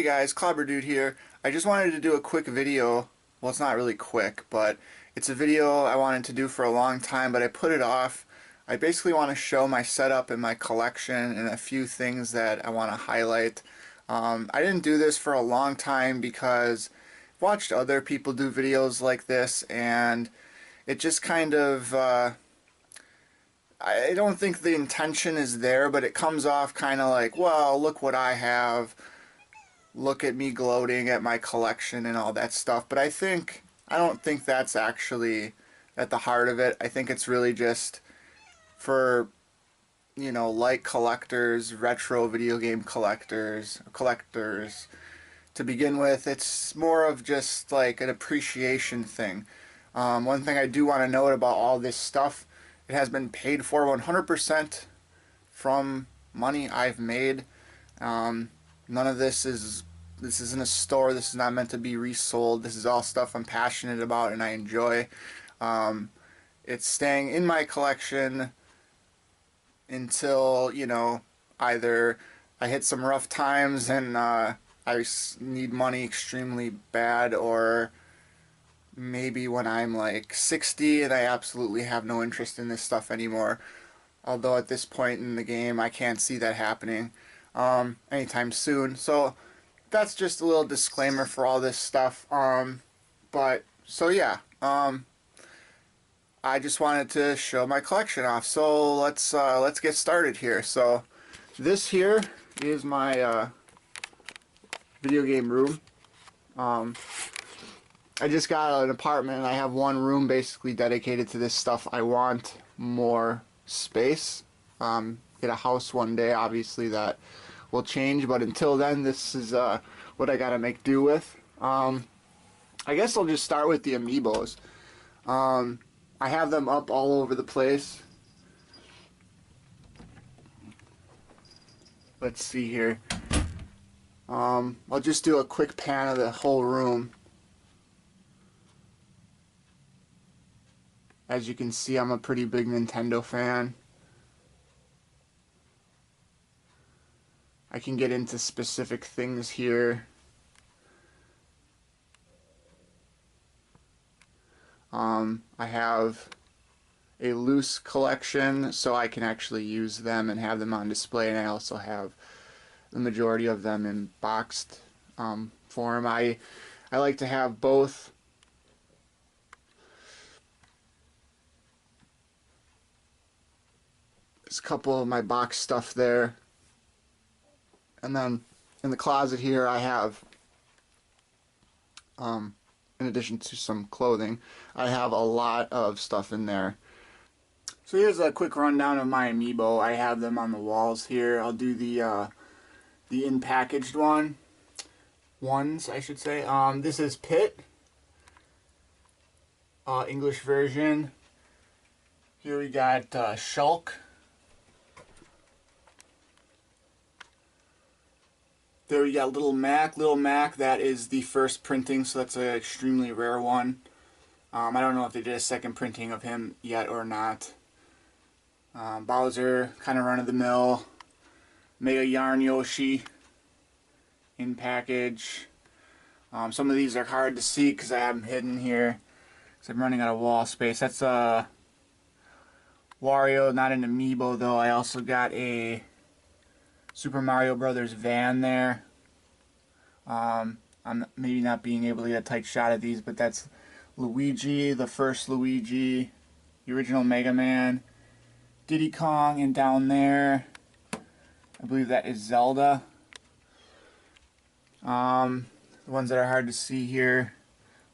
Hey guys, Clobber Dude here. I just wanted to do a quick video. Well, it's not really quick, but it's a video I wanted to do for a long time, but I put it off. I basically want to show my setup and my collection and a few things that I want to highlight. I didn't do this for a long time because I've watched other people do videos like this, and it just kind of I don't think the intention is there, but it comes off kind of like, well, look what I have. Look at me gloating at my collection and all that stuff. But I don't think that's actually at the heart of it. I think it's really just for, like collectors, retro video game collectors to begin with. It's more of just like an appreciation thing. One thing I do want to note about all this stuff, it has been paid for 100% from money I've made. None of this isn't a store. This is not meant to be resold. This is all stuff I'm passionate about and I enjoy. It's staying in my collection until, either I hit some rough times and I need money extremely bad, or maybe when I'm like 60 and I absolutely have no interest in this stuff anymore. Although at this point in the game I can't see that happening anytime soon. So that's just a little disclaimer for all this stuff. I just wanted to show my collection off. So let's get started here. So this here is my video game room. I just got an apartment and I have one room basically dedicated to this stuff. I want more space. Get a house one day, obviously that will change, but until then this is what I gotta make do with. I guess I'll just start with the Amiibos. I have them up all over the place. Let's see here. I'll just do a quick pan of the whole room. As you can see, I'm a pretty big Nintendo fan. I can get into specific things here. I have a loose collection, so I can actually use them and have them on display, and I also have the majority of them in boxed form. I like to have both. There's a couple of my box stuff there. And then in the closet here I have, in addition to some clothing, I have a lot of stuff in there. So here's a quick rundown of my Amiibo. I have them on the walls here. I'll do the in-packaged ones, I should say. This is Pit, English version. Here we got Shulk. There we got Little Mac. Little Mac, that is the first printing, so that's an extremely rare one. I don't know if they did a second printing of him yet or not. Bowser, kind of run-of-the-mill. Mega Yarn Yoshi in package. Some of these are hard to see because I have them hidden here, because I'm running out of wall space. That's Wario, not an Amiibo though. I also got a Super Mario Brothers van there. I'm maybe not being able to get a tight shot of these, but that's Luigi, the first Luigi, the original Mega Man, Diddy Kong, and down there I believe that is Zelda. The ones that are hard to see here,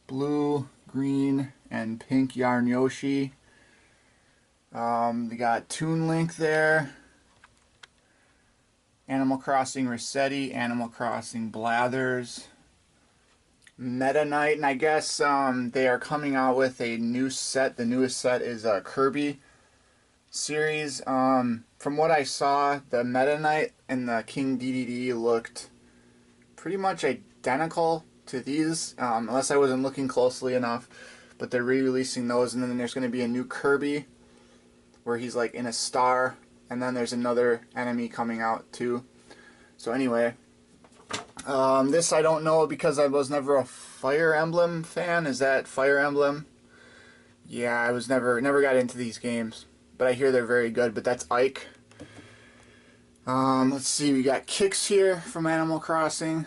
blue, green, and pink Yarn Yoshi. They got Toon Link there. Animal Crossing Resetti, Animal Crossing Blathers, Meta Knight, and I guess they are coming out with a new set. The newest set is a Kirby series. From what I saw, the Meta Knight and the King DDD looked pretty much identical to these, unless I wasn't looking closely enough. But they're re-releasing those, and then there's going to be a new Kirby where he's like in a star. And then there's another enemy coming out too. So anyway, This I don't know because I was never a Fire Emblem fan. Is that Fire Emblem? Yeah, I was never got into these games, but I hear they're very good. But that's Ike. Let's see, we got Kicks here from Animal Crossing.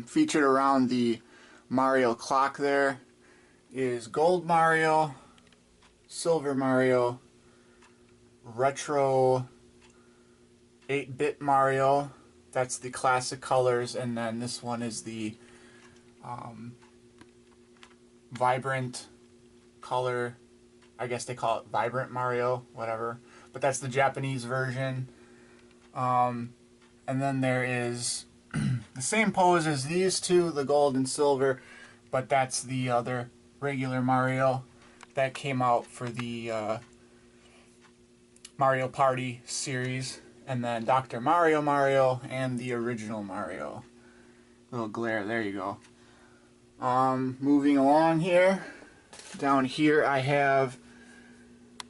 Featured around the Mario clock there is Gold Mario, Silver Mario, Retro 8-bit Mario. That's the classic colors, and then this one is the vibrant color. I guess they call it Vibrant Mario, whatever. But that's the Japanese version. And then there is the same pose as these two, the gold and silver, but that's the other regular Mario that came out for the Mario Party series. And then Dr. Mario and the original Mario. Little glare, there you go. Moving along here. Down here I have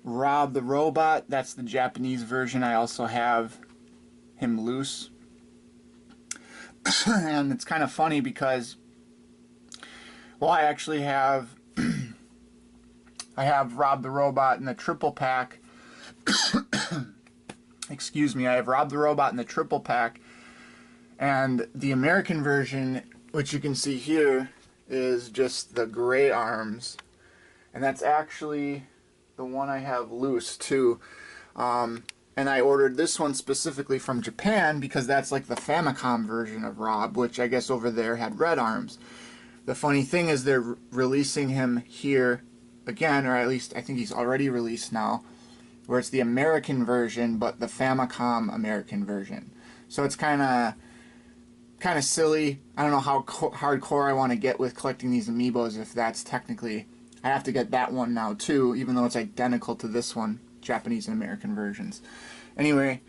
Rob the Robot. That's the Japanese version. I also have him loose. And it's kind of funny because, well, I actually have I have Rob the Robot in the triple pack. Excuse me, I have Rob the Robot in the triple pack, and the American version, which you can see here, is just the gray arms, and that's actually the one I have loose too. And I ordered this one specifically from Japan because that's like the Famicom version of Rob, which I guess over there had red arms. The funny thing is they're releasing him here again, or at least I think he's already released now, where it's the American version, but the Famicom American version. So it's kind of silly. I don't know how hardcore I want to get with collecting these Amiibos, if that's technically... I have to get that one now too, even though it's identical to this one, Japanese and American versions. Anyway,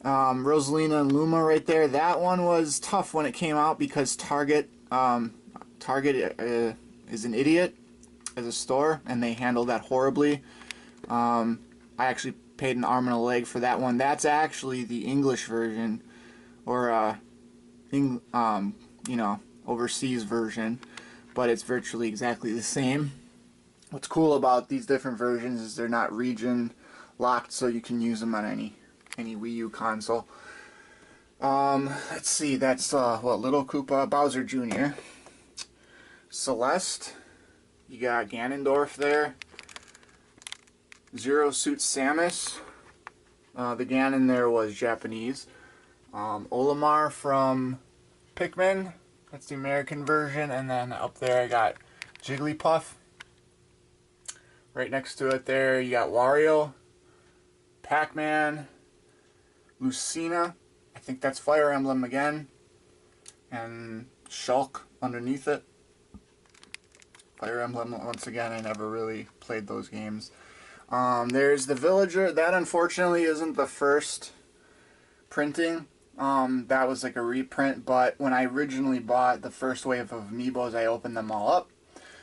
Rosalina and Luma right there. That one was tough when it came out because Target is an idiot as a store, and they handled that horribly. I actually paid an arm and a leg for that one. That's actually the English version, or you know, overseas version, but it's virtually exactly the same. What's cool about these different versions is they're not region locked, so you can use them on any Wii U console. Let's see, that's what, Little Koopa, Bowser Jr., Celeste, you got Ganondorf there. Zero Suit Samus. The Ganon there was Japanese. Olimar from Pikmin. That's the American version. And then up there I got Jigglypuff. Right next to it there you got Wario. Pac-Man. Lucina. I think that's Fire Emblem again. And Shulk underneath it. Fire Emblem, once again, I never really played those games. There's the Villager. That unfortunately isn't the first printing. That was like a reprint, but when I originally bought the first wave of Amiibos, I opened them all up.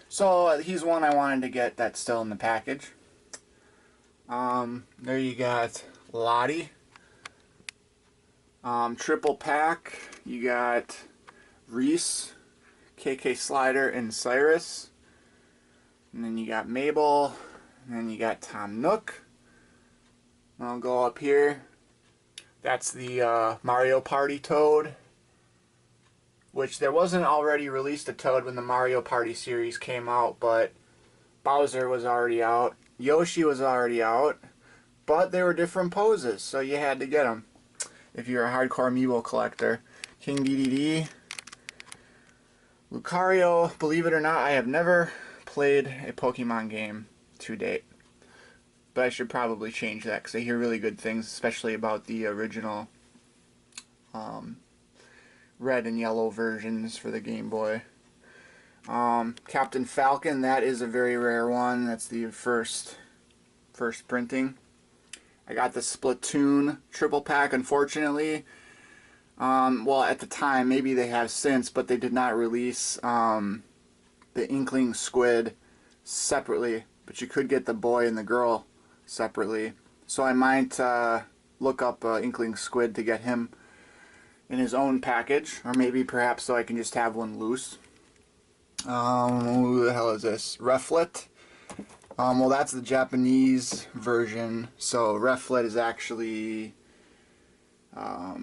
So he's one I wanted to get that's still in the package. There you got Lottie. Triple pack, you got Reese, KK Slider, and Cyrus. And then you got Mabel. And then you got Tom Nook. I'll go up here. That's the Mario Party Toad. Which there wasn't already released a Toad when the Mario Party series came out, but Bowser was already out. Yoshi was already out. But they were different poses, so you had to get them if you're a hardcore Amiibo collector. King DDD. Lucario, believe it or not, I have never played a Pokemon game to date, but I should probably change that because I hear really good things, especially about the original red and yellow versions for the Game Boy. Captain Falcon, that is a very rare one. That's the first printing. I got the Splatoon triple pack. Unfortunately, well, at the time, maybe they have since, but they did not release the Inkling Squid separately, but you could get the boy and the girl separately. So I might look up Inkling Squid to get him in his own package, or maybe perhaps so I can just have one loose. Who the hell is this? Reflet. Well, that's the Japanese version. So Reflet is actually, I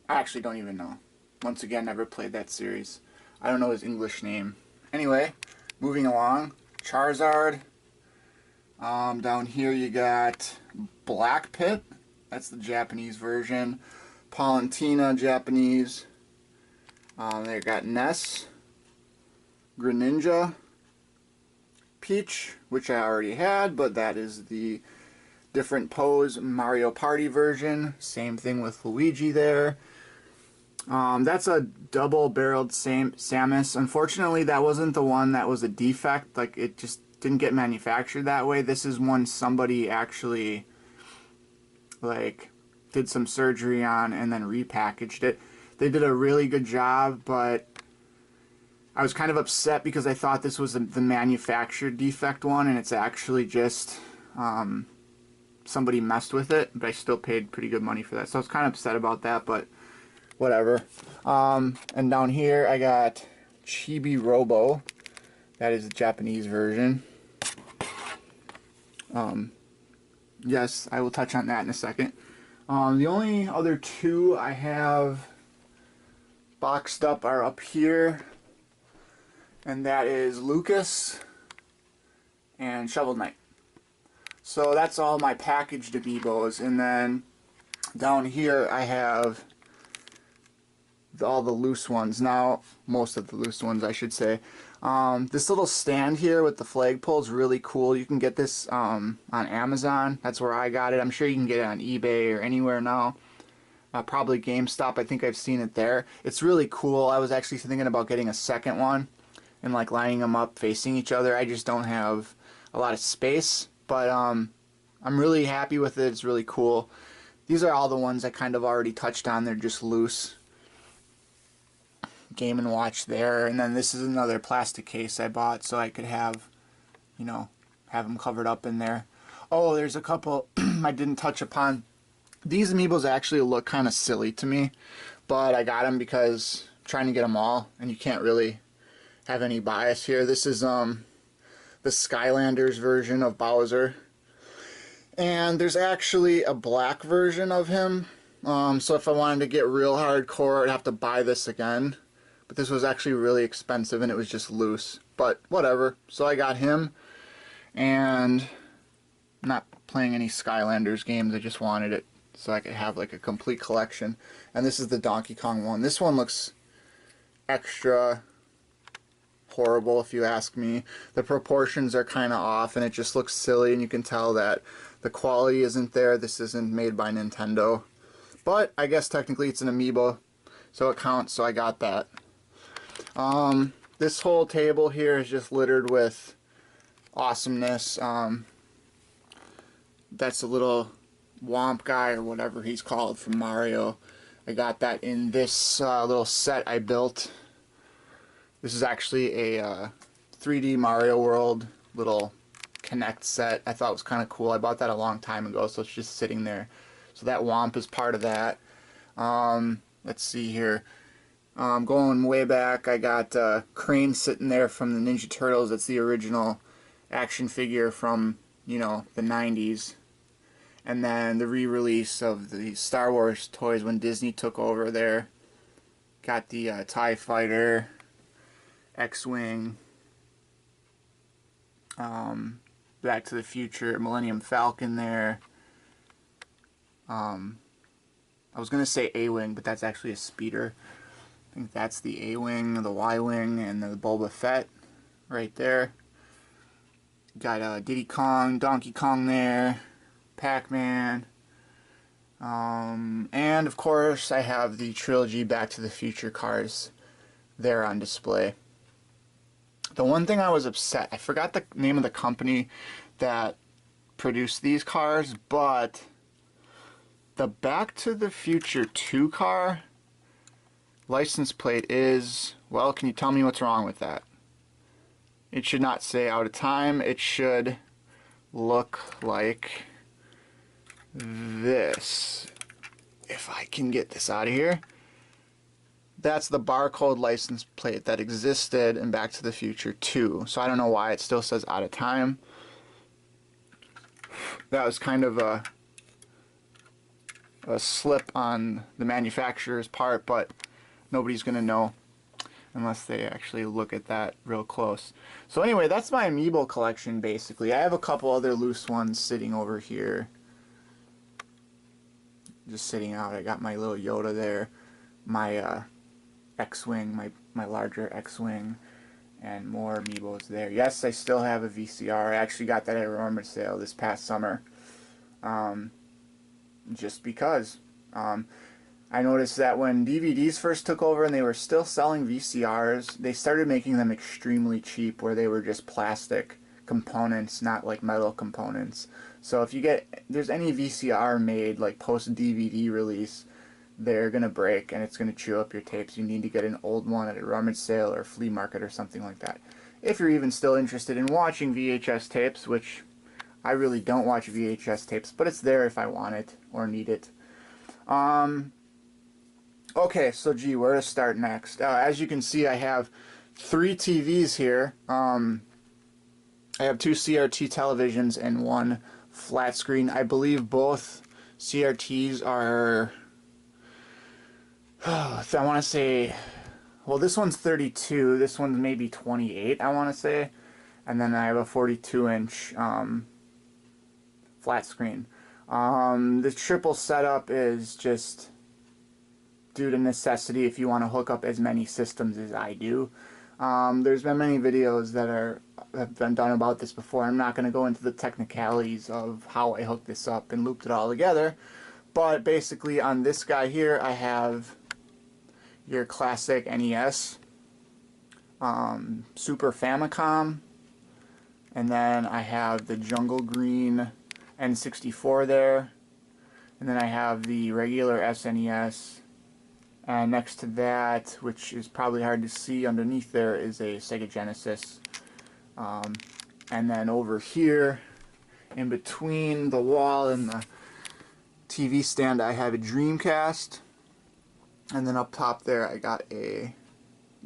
actually don't even know. Once again, never played that series. I don't know his English name. Anyway, moving along. Charizard. Down here you got Black Pit. That's the Japanese version. Palutena, Japanese. They got Ness. Greninja. Peach, which I already had, but that is the different pose Mario Party version. Same thing with Luigi there. That's a double-barreled Samus. Unfortunately, that wasn't the one that was a defect. Like, it just didn't get manufactured that way. This is one somebody actually, like, did some surgery on and then repackaged it. They did a really good job, but I was kind of upset because I thought this was the manufactured defect one, and it's actually just somebody messed with it, but I still paid pretty good money for that. So I was kind of upset about that, but whatever. And down here I got Chibi Robo. That is the Japanese version. Yes, I will touch on that in a second. The only other two I have boxed up are up here, and that is Lucas and Shovel Knight. So that's all my packaged Amiibos, and then down here I have all the loose ones. Now, most of the loose ones, I should say. This little stand here with the flagpole is really cool. You can get this on Amazon. That's where I got it. I'm sure you can get it on eBay or anywhere now. Probably GameStop. I think I've seen it there. It's really cool. I was actually thinking about getting a second one and like lining them up facing each other. I just don't have a lot of space, but I'm really happy with it. It's really cool. These are all the ones I kind of already touched on. They're just loose. Game & Watch there, and then this is another plastic case I bought so I could have, you know, have them covered up in there. Oh, there's a couple I didn't touch upon. These Amiibos actually look kind of silly to me, but I got them because I'm trying to get them all, and you can't really have any bias here. This is the Skylanders version of Bowser, and there's actually a black version of him. So if I wanted to get real hardcore, I'd have to buy this again. But this was actually really expensive, and it was just loose. But whatever. So I got him, and I'm not playing any Skylanders games. I just wanted it so I could have like a complete collection. And this is the Donkey Kong one. This one looks extra horrible, if you ask me. The proportions are kind of off, and it just looks silly, and you can tell that the quality isn't there. This isn't made by Nintendo. But I guess technically it's an Amiibo, so it counts, so I got that. This whole table here is just littered with awesomeness. That's a little Womp guy, or whatever he's called, from Mario. I got that in this little set I built. This is actually a 3D Mario World little Connect set. I thought it was kind of cool. I bought that a long time ago, so it's just sitting there. So that Womp is part of that. Let's see here. Going way back, I got Crane sitting there from the Ninja Turtles. That's the original action figure from, you know, the 90s. And then the re-release of the Star Wars toys when Disney took over there. Got the TIE Fighter, X-Wing, Back to the Future, Millennium Falcon there. I was going to say A-Wing, but that's actually a speeder. I think that's the A-Wing, the Y-Wing, and the Boba Fett right there. Got Diddy Kong, Donkey Kong there, Pac-Man. And of course I have the trilogy Back to the Future cars there on display. The one thing I was upset, I forgot the name of the company that produced these cars, but the Back to the Future 2 car license plate is, well, can you tell me what's wrong with that? It should not say out of time. It should look like this. If I can get this out of here. that's the barcode license plate that existed in Back to the Future 2. So I don't know why it still says out of time. That was kind of a slip on the manufacturer's part, but nobody's going to know unless they actually look at that real close. So anyway, that's my Amiibo collection basically. I have a couple other loose ones sitting over here. Just sitting out. I got my little Yoda there, my X-Wing, my larger X-Wing, and more Amiibos there. Yes, I still have a VCR. I actually got that at a rummage sale this past summer. Just because. I noticed that when DVDs first took over and they were still selling VCRs, they started making them extremely cheap, where they were just plastic components, not like metal components. So if there's any VCR made like post DVD release, they're gonna break and it's gonna chew up your tapes. You need to get an old one at a rummage sale or flea market or something like that. If you're even still interested in watching VHS tapes, which I really don't watch VHS tapes, but it's there if I want it or need it. Okay, so gee, where to start next? As you can see, I have 3 TVs here. I have 2 CRT televisions and 1 flat screen. I believe both CRTs are, I want to say, well, this one's 32, this one's maybe 28, I want to say. And then I have a 42-inch flat screen. The triple setup is just due to necessity if you want to hook up as many systems as I do. There's been many videos that have been done about this before. I'm not going to go into the technicalities of how I hooked this up and looped it all together, but basically on this guy here I have your classic NES, Super Famicom, and then I have the Jungle Green N64 there, and then I have the regular SNES. And next to that, which is probably hard to see underneath there, is a Sega Genesis. And then over here, in between the wall and the TV stand, I have a Dreamcast. And then up top there, I got a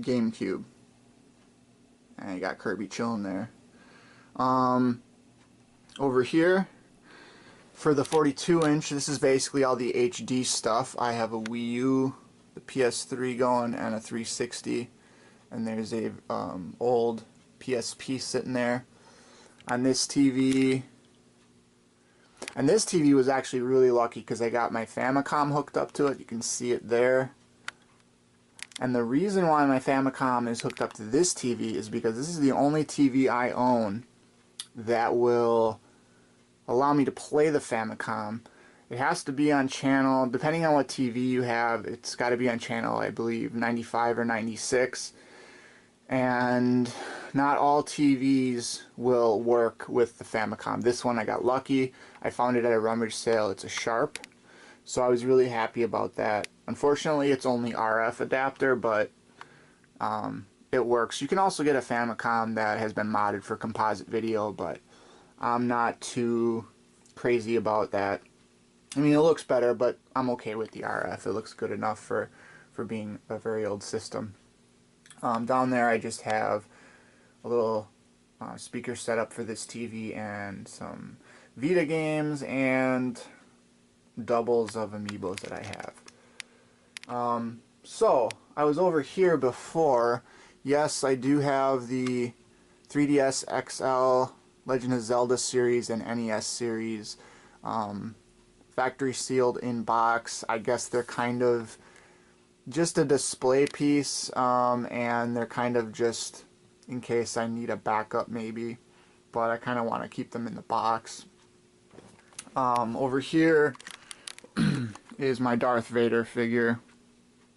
GameCube. And I got Kirby chilling there. Over here, for the 42-inch, this is basically all the HD stuff. I have a Wii U, the PS3 going, and a 360, and there's a old PSP sitting there on this TV. And this TV was actually really lucky because I got my Famicom hooked up to it. You can see it there. And the reason why my Famicom is hooked up to this TV is because this is the only TV I own that will allow me to play the Famicom. It has to be on channel, depending on what TV you have, it's got to be on channel, I believe, 95 or 96. And not all TVs will work with the Famicom. This one I got lucky. I found it at a rummage sale. It's a Sharp. So I was really happy about that. Unfortunately, it's only RF adapter, but it works. You can also get a Famicom that has been modded for composite video, but I'm not too crazy about that. I mean, it looks better, but I'm okay with the RF. It looks good enough for being a very old system. Down there I just have a little speaker setup for this TV and some Vita games and doubles of Amiibos that I have. So, I was over here before. Yes, I do have the 3DS XL Legend of Zelda series and NES series. Factory sealed in box. I guess they're kind of just a display piece, and they're kind of just in case I need a backup maybe, but I kind of want to keep them in the box. Over here is my Darth Vader figure,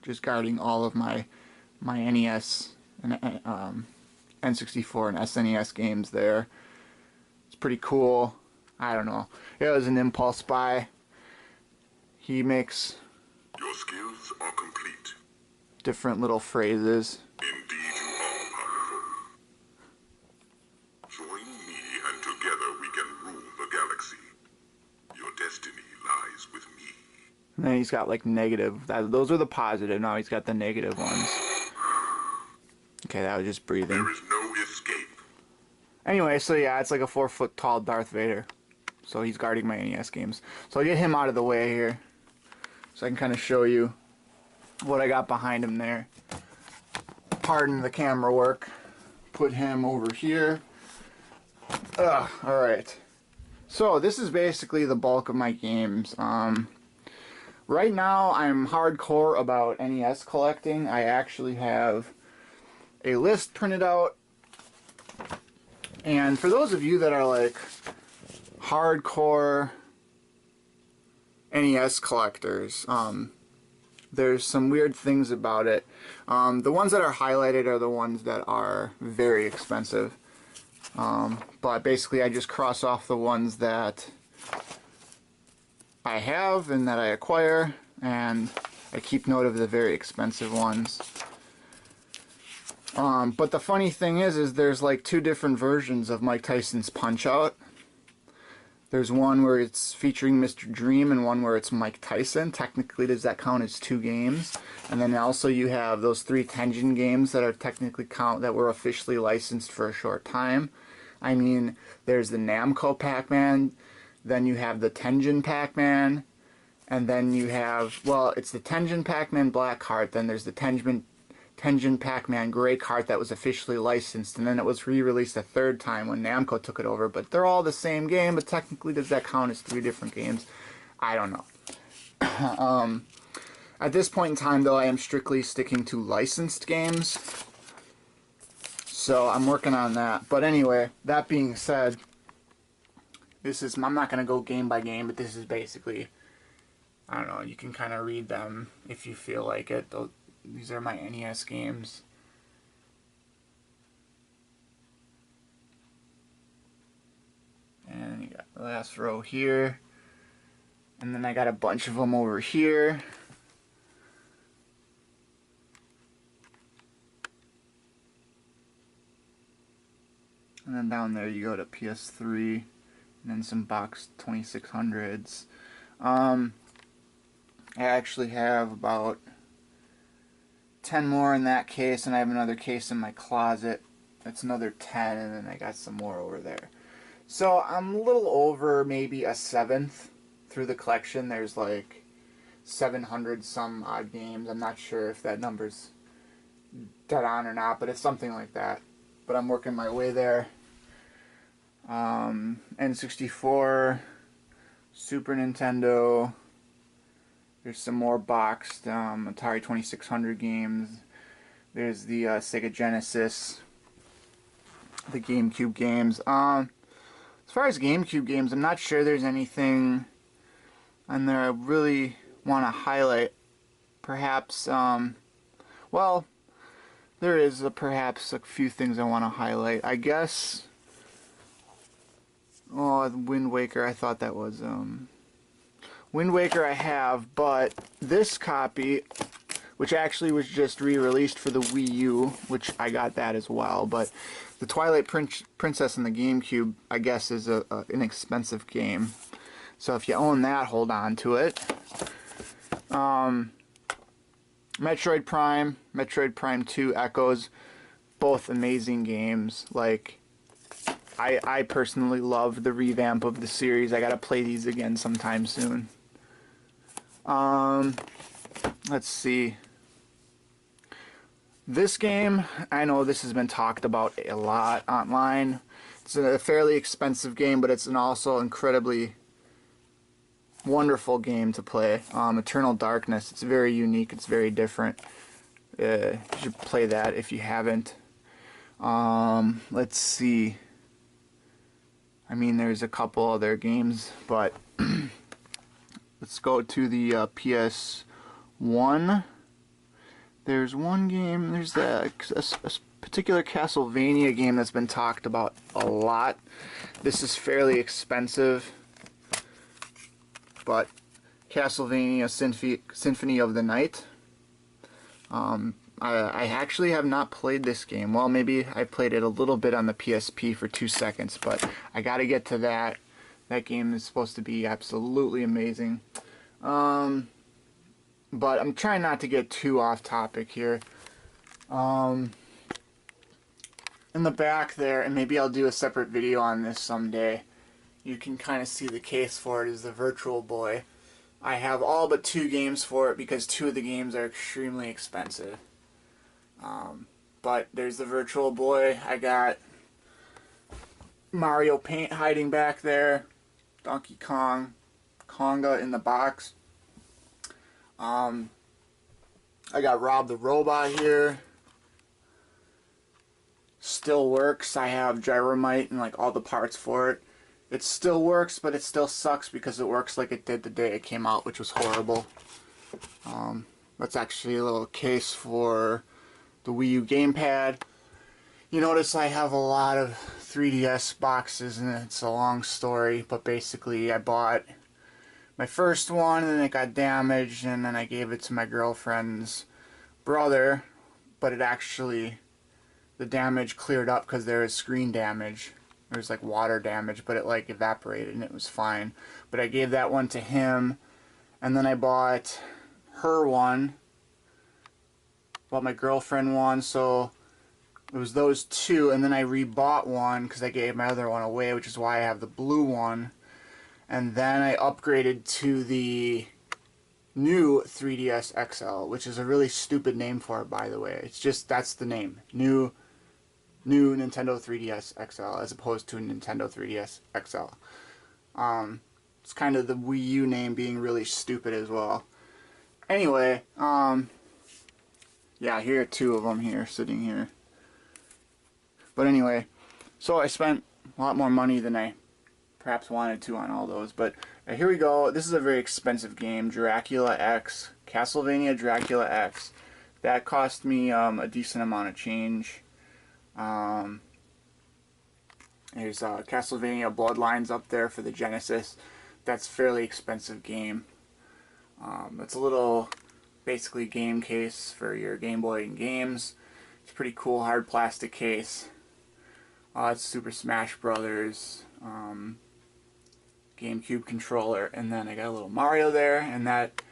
just guarding all of my NES and N64 and SNES games there. It's pretty cool. I don't know. It was an impulse buy. He makes your skills are complete. Different little phrases. Indeed you are powerful. Join me and together we can rule the galaxy. Your destiny lies with me. And then he's got like negative. Those are the positive. Now he's got the negative ones. Okay, that was just breathing. There is no escape. Anyway, so yeah, it's like a 4-foot tall Darth Vader. So he's guarding my NES games. So I'll get him out of the way here, so I can kind of show you what I got behind him there. Pardon the camera work. Put him over here. Alright. So this is basically the bulk of my games. Right now I'm hardcore about NES collecting. I actually have a list printed out. And for those of you that are like hardcore NES collectors, there's some weird things about it. The ones that are highlighted are the ones that are very expensive. But basically I just cross off the ones that I have and that I acquire, and I keep note of the very expensive ones. But the funny thing is there's like two different versions of Mike Tyson's Punch-Out. There's one where it's featuring Mr. Dream and one where it's Mike Tyson. Technically, does that count as two games? And then also you have those 3 Tengen games that are technically that were officially licensed for a short time. I mean, there's the Namco Pac-Man, then you have the Tengen Pac-Man, and then you have, well, it's the Tengen Pac-Man Black Heart, then there's the Tengen Pac-Man Gray Cart that was officially licensed, and then it was re-released a third time when Namco took it over. But they're all the same game, but technically does that count as 3 different games? I don't know. At this point in time, though, I am strictly sticking to licensed games. So I'm working on that. But anyway, that being said, I'm not going to go game by game, but this is basically, I don't know, you can kind of read them if you feel like it. These are my NES games. And you got the last row here. And then I got a bunch of them over here. And then down there you go to PS3. And then some box 2600s. I actually have about 10 more in that case, and I have another case in my closet. That's another 10, and then I got some more over there. So I'm a little over maybe a 1/7 through the collection. There's like 700 some odd games. I'm not sure if that number's dead on or not, but it's something like that. But I'm working my way there. N64, Super Nintendo. There's some more boxed Atari 2600 games. There's the Sega Genesis, the GameCube games. As far as GameCube games, I'm not sure there's anything on there I really want to highlight. Perhaps, well, there is perhaps a few things I want to highlight. I guess, oh, Wind Waker, I thought that was, Wind Waker I have, but this copy, which actually was just re-released for the Wii U, which I got that as well, but the Twilight Princess and the GameCube, I guess, is an inexpensive game. So if you own that, hold on to it. Metroid Prime 2 Echoes, both amazing games. Like, I personally love the revamp of the series. I gotta play these again sometime soon. Let's see. This game, I know this has been talked about a lot online. It's a fairly expensive game, but it's an also incredibly wonderful game to play. Eternal Darkness. It's very unique. It's very different. You should play that if you haven't. Let's see. I mean, there's a couple other games, but let's go to the PS1. There's one game, there's a particular Castlevania game that's been talked about a lot. This is fairly expensive, but Castlevania Symphony of the Night. I actually have not played this game. Well, maybe I played it a little bit on the PSP for 2 seconds, but I gotta get to that. That game is supposed to be absolutely amazing. But I'm trying not to get too off topic here. Um, in the back there, and maybe I'll do a separate video on this someday, you can kind of see the case for it is the Virtual Boy. I have all but 2 games for it because 2 of the games are extremely expensive. But there's the Virtual Boy. I got Mario Paint hiding back there. Donkey Kong. Konga in the box. I got Rob the Robot here. Still works. I have Gyromite and like all the parts for it. It still works, but it still sucks because it works like it did the day it came out, which was horrible. That's actually a little case for the Wii U gamepad. You notice I have a lot of 3DS boxes, and it's a long story, but basically I bought my first one and then it got damaged, and then I gave it to my girlfriend's brother, but it actually, the damage cleared up because there was screen damage. There was like water damage, but it like evaporated and it was fine. But I gave that one to him, and then I bought her one, bought my girlfriend one, so it was those 2, and then I rebought one because I gave my other one away, which is why I have the blue one. And then I upgraded to the new 3DS XL, which is a really stupid name for it, by the way. It's just, that's the name. New Nintendo 3DS XL, as opposed to a Nintendo 3DS XL. It's kind of the Wii U name being really stupid as well. Anyway, yeah, here are 2 of them here, sitting here. But anyway, so I spent a lot more money than I perhaps wanted to on all those. But here we go. This is a very expensive game, Dracula X, Castlevania Dracula X. That cost me a decent amount of change. There's Castlevania Bloodlines up there for the Genesis. That's a fairly expensive game. It's a little, basically, game case for your Game Boy and games. It's a pretty cool hard plastic case. It's Super Smash Brothers, GameCube controller, and then I got a little Mario there, and that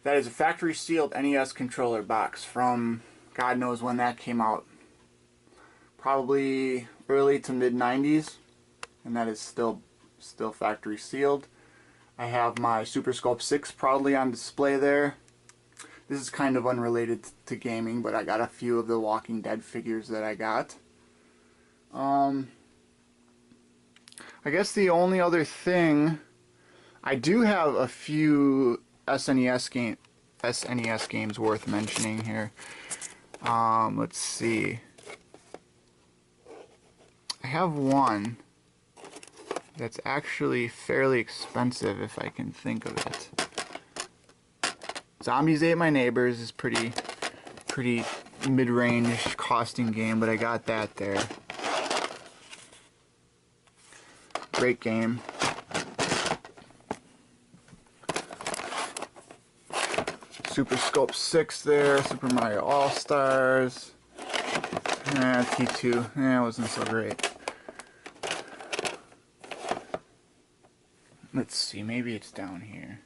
is a factory sealed NES controller box from God knows when that came out. Probably early to mid 90s, and that is still factory sealed. I have my Super Scope 6 proudly on display there. This is kind of unrelated to gaming, but I got a few of the Walking Dead figures that I got. I guess the only other thing, I do have a few SNES games worth mentioning here. Let's see. I have one that's actually fairly expensive if I can think of it. Zombies Ate My Neighbors is pretty mid-range costing game, but I got that there. Great game. Super Scope 6 there, Super Mario All-Stars. T2, it wasn't so great. Let's see, maybe it's down here.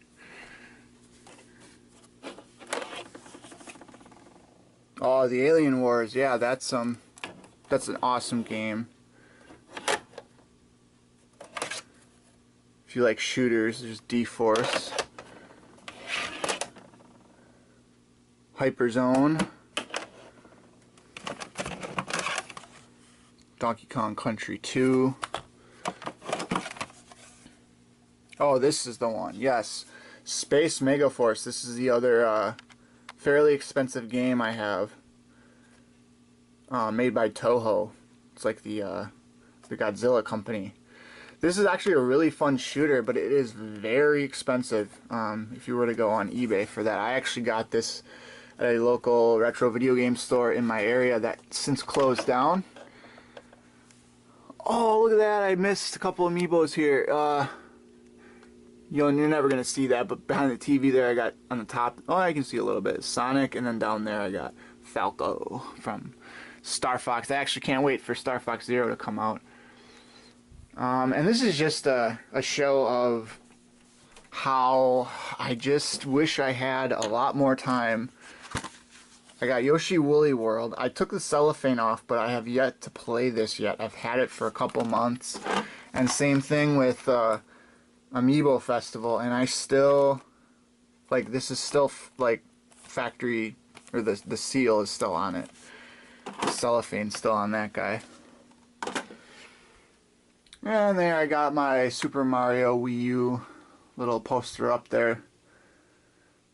Oh, the Alien Wars, yeah, that's an awesome game. If you like shooters, there's D-Force. Hyperzone. Donkey Kong Country 2. Oh, this is the one, yes. Space Megaforce, this is the other fairly expensive game I have. Made by Toho. It's like the Godzilla company. This is actually a really fun shooter, but it is very expensive if you were to go on eBay for that. I actually got this at a local retro video game store in my area that since closed down. Oh, look at that. I missed a couple of Amiibos here. You're never going to see that, but behind the TV there I got on the top, oh, I can see a little bit, Sonic, and then down there I got Falco from Star Fox. I actually can't wait for Star Fox Zero to come out. And this is just a show of how I just wish I had a lot more time. I got Yoshi Woolly World. I took the cellophane off, but I have yet to play this yet. I've had it for a couple months. And same thing with Amiibo Festival, and I still, like, this is still, like, factory, or the seal is still on it. The cellophane's still on that guy. And there I got my Super Mario Wii U little poster up there.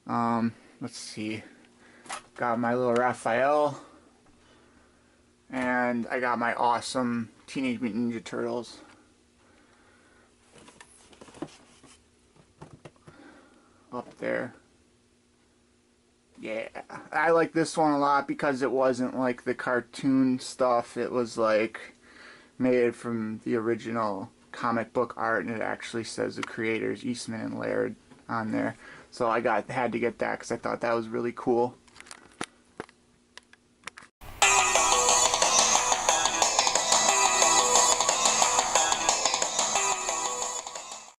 Let's see. Got my little Raphael. And I got my awesome Teenage Mutant Ninja Turtles. Up there. Yeah, I like this one a lot because it wasn't like the cartoon stuff. It was like made from the original comic book art, and it actually says the creators Eastman and Laird on there. So I had to get that because I thought that was really cool.